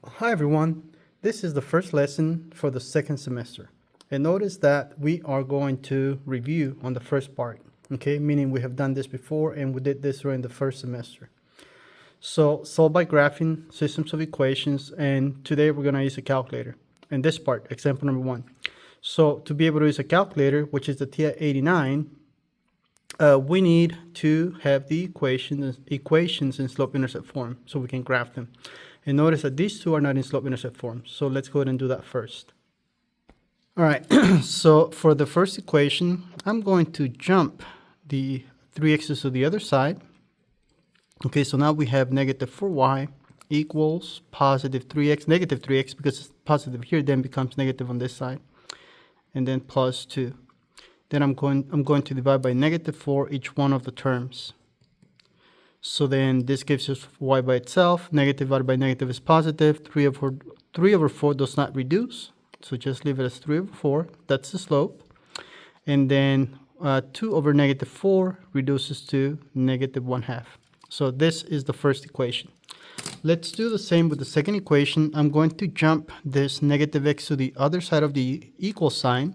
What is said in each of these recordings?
Hi everyone, this is the first lesson for the second semester. And notice that we are going to review on the first part, okay? Meaning we have done this before and we did this during the first semester. So solve by graphing systems of equations, and today we're gonna use a calculator. In this part, example number 1. So to be able to use a calculator, which is the TI-89, we need to have the equations in slope-intercept form so we can graph them. And notice that these two are not in slope-intercept form. So let's go ahead and do that first. All right, so for the first equation, I'm going to jump the 3x's to the other side. Okay, so now we have negative 4y equals positive 3x, negative 3x, because it's positive here, then becomes negative on this side, and then plus 2. Then I'm going to divide by negative 4 each one of the terms. So then this gives us y by itself. Negative divided by negative is positive. 3 over 4 does not reduce. So just leave it as 3 over 4. That's the slope. And then 2 over negative 4 reduces to negative 1/2. So this is the first equation. Let's do the same with the second equation. I'm going to jump this negative x to the other side of the equal sign.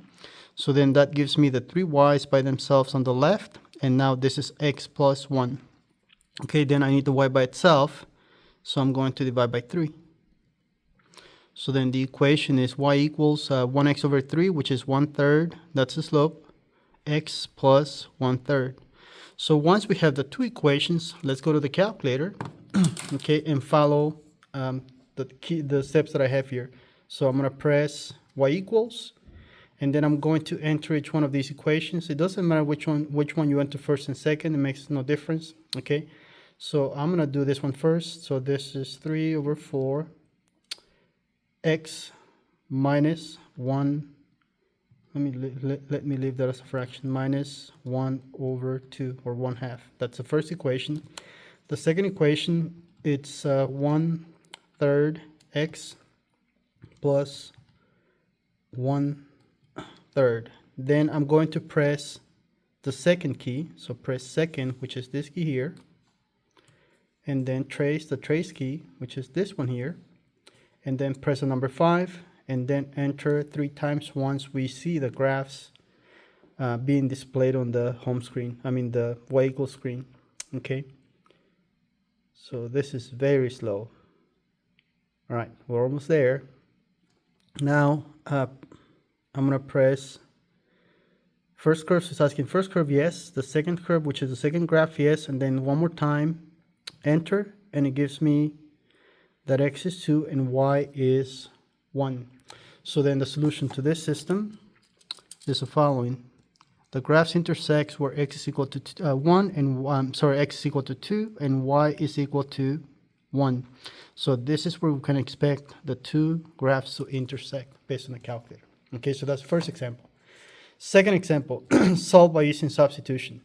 So then that gives me the 3y's by themselves on the left. And now this is x plus 1. Okay, then I need the y by itself, so I'm going to divide by 3. So then the equation is y equals 1x over 3, which is 1/3, that's the slope, x plus 1/3. So once we have the two equations, let's go to the calculator, okay, and follow the steps that I have here. So I'm going to press y equals, and then I'm going to enter each one of these equations. It doesn't matter which one you enter first and second, it makes no difference, okay? So I'm going to do this one first. So this is 3 over 4 x minus 1. Let me leave that as a fraction. Minus 1 over 2, or 1/2. That's the first equation. The second equation, it's 1/3 x plus 1/3. Then I'm going to press the second key. So press second, which is this key here. And then trace the trace key, which is this one here, and then press the number 5, and then enter 3 times once we see the graphs being displayed on the home screen, the y equals screen, okay? So this is very slow. All right, we're almost there. Now, I'm gonna press first curve, so it's asking first curve, yes, the second curve, which is the second graph, yes, and then one more time, enter, and it gives me that x is 2 and y is 1. So then the solution to this system is the following. The graphs intersect where x is equal to 1 and x is equal to 2 and y is equal to 1. So this is where we can expect the two graphs to intersect based on the calculator. Okay, so that's the first example. Second example, solve by using substitution.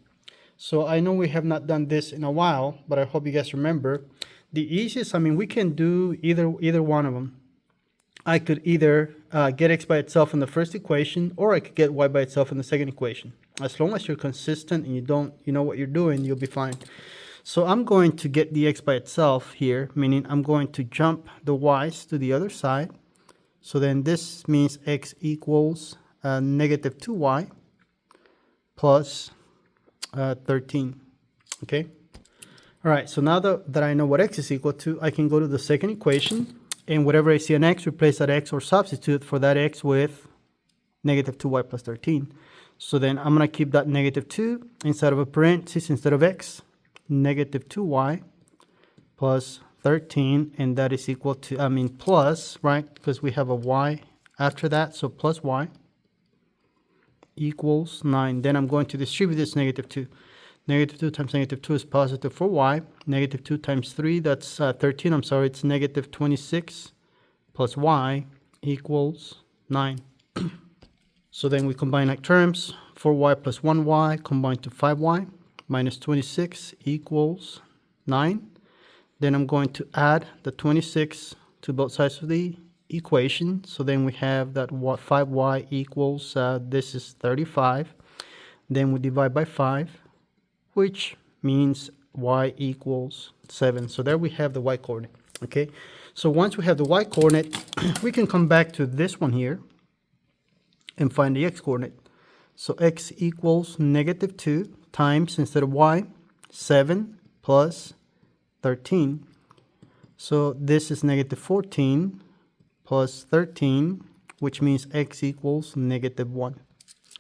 So I know we have not done this in a while, but I hope you guys remember. The easiest, we can do either one of them. I could either get x by itself in the first equation, or I could get y by itself in the second equation. As long as you're consistent and you know what you're doing, you'll be fine. So I'm going to get the x by itself here, meaning I'm going to jump the y's to the other side. So then this means x equals negative 2y plus 13, okay? All right, so now that I know what x is equal to, I can go to the second equation, and whatever I see an x, replace that x or substitute for that x with negative 2y plus 13. So then I'm going to keep that negative 2 inside of a parenthesis instead of x, negative 2y plus 13, and that is equal to, plus, right, because we have a y after that, so plus y equals 9. Then I'm going to distribute this negative 2. Negative 2 times negative 2 is positive 4y. Negative 2 times 3, that's 13. It's negative 26 plus y equals 9. So then we combine like terms. 4y plus 1y combined to 5y minus 26 equals 9. Then I'm going to add the 26 to both sides of the equation. So then we have that 5y equals, this is 35. Then we divide by 5, which means y equals 7. So there we have the y coordinate. Okay, so once we have the y coordinate, we can come back to this one here and find the x coordinate. So x equals -2 times, instead of y, 7 plus 13. So this is -14 plus 13, which means x equals -1.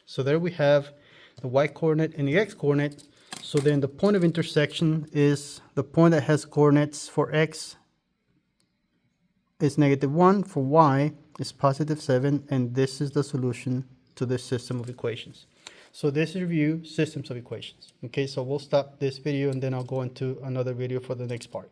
So there we have the y coordinate and the x coordinate. So then the point of intersection is the point that has coordinates for x is -1, for y is +7, and this is the solution to this system of equations. So this is review systems of equations. Okay, so we'll stop this video and then I'll go into another video for the next part.